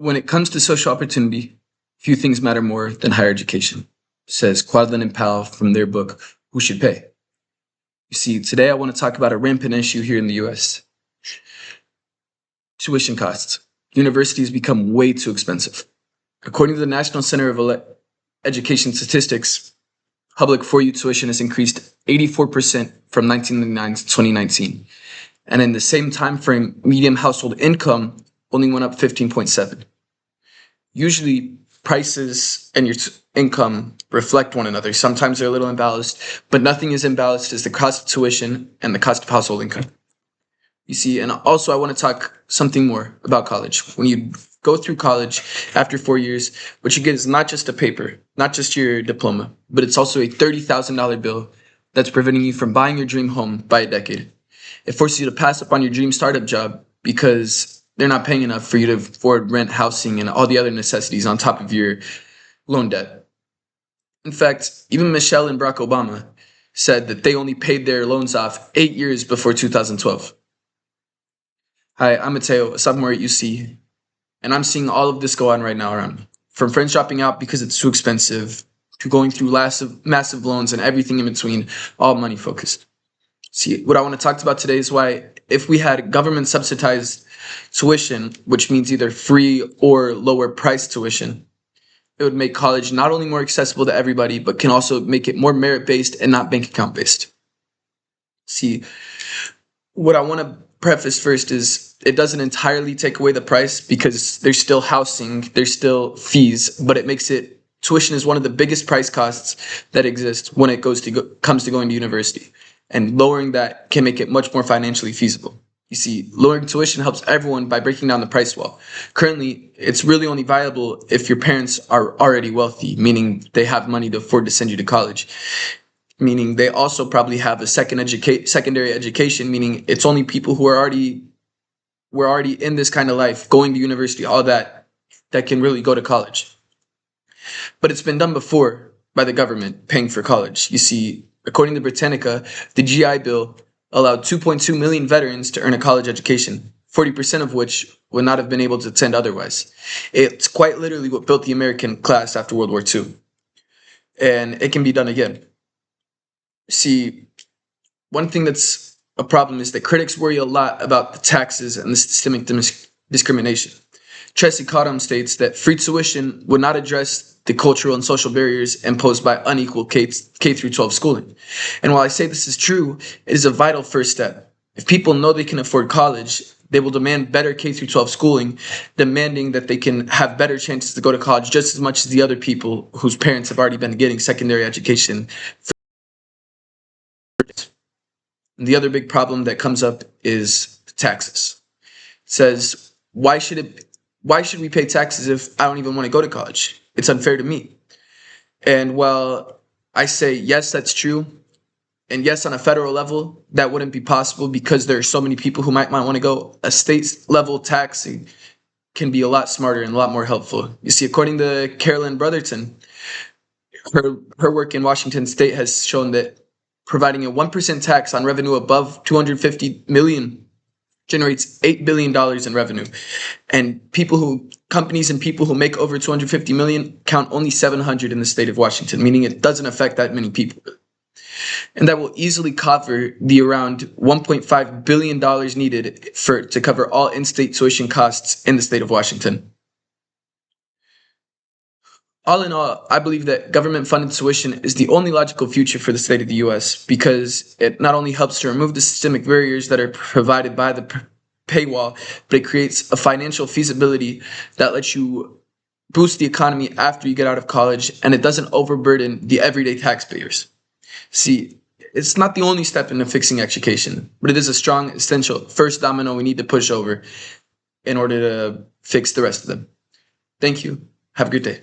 When it comes to social opportunity, few things matter more than higher education, says Quadlin and Powell from their book, Who Should Pay? You see, today I want to talk about a rampant issue here in the US. Tuition costs. Universities become way too expensive. According to the National Center of Education Statistics, public 4U tuition has increased 84% from 1999 to 2019. And in the same time frame, median household income only went up 15.7. Usually, prices and your income reflect one another. Sometimes they're a little imbalanced, but nothing is imbalanced as the cost of tuition and the cost of household income. You see, and also I want to talk something more about college. When you go through college after 4 years, what you get is not just a paper, not just your diploma, but it's also a $30,000 bill that's preventing you from buying your dream home by a decade. It forces you to pass up on your dream startup job because they're not paying enough for you to afford rent, housing, and all the other necessities on top of your loan debt. In fact, even Michelle and Barack Obama said that they only paid their loans off 8 years before 2012. Hi, I'm Mateo, a sophomore at UC, and I'm seeing all of this go on right now around me. From friends dropping out because it's too expensive, to going through massive loans and everything in between, all money focused. See, what I want to talk about today is why if we had government subsidized tuition, which means either free or lower price tuition, it would make college not only more accessible to everybody, but can also make it more merit-based and not bank account-based. See, what I want to preface first is it doesn't entirely take away the price because there's still housing, there's still fees, but it makes it, tuition is one of the biggest price costs that exists when it comes to going to university. And lowering that can make it much more financially feasible. You see, lowering tuition helps everyone by breaking down the price wall. Currently, it's really only viable if your parents are already wealthy, meaning they have money to afford to send you to college. Meaning they also probably have a secondary education, meaning it's only people who are already in this kind of life, going to university, all that can really go to college. But it's been done before by the government paying for college. You see, according to Britannica, the GI Bill allowed 2.2 million veterans to earn a college education, 40% of which would not have been able to attend otherwise. It's quite literally what built the American class after World War II. And it can be done again. See, one thing that's a problem is that critics worry a lot about the taxes and the systemic discrimination. Tracy Cottom states that free tuition would not address the cultural and social barriers imposed by unequal K through 12 schooling. And while I say this is true, it is a vital first step. If people know they can afford college, they will demand better K through 12 schooling, demanding that they can have better chances to go to college just as much as the other people whose parents have already been getting secondary education. The other big problem that comes up is taxes. It says, why should we pay taxes if I don't even want to go to college? It's unfair to me. And while I say, yes, that's true, and yes, on a federal level, that wouldn't be possible because there are so many people who might want to go, a state level taxing can be a lot smarter and a lot more helpful. You see, according to Carolyn Brotherton, her work in Washington State has shown that providing a 1% tax on revenue above $250 million generates $8 billion in revenue. And companies and people who make over $250 million count only 700 in the state of Washington, meaning it doesn't affect that many people. And that will easily cover the around $1.5 billion needed to cover all in-state tuition costs in the state of Washington. All in all, I believe that government-funded tuition is the only logical future for the state of the U.S. because it not only helps to remove the systemic barriers that are provided by the paywall, but it creates a financial feasibility that lets you boost the economy after you get out of college, and it doesn't overburden the everyday taxpayers. See, it's not the only step into fixing education, but it is a strong, essential first domino we need to push over in order to fix the rest of them. Thank you. Have a good day.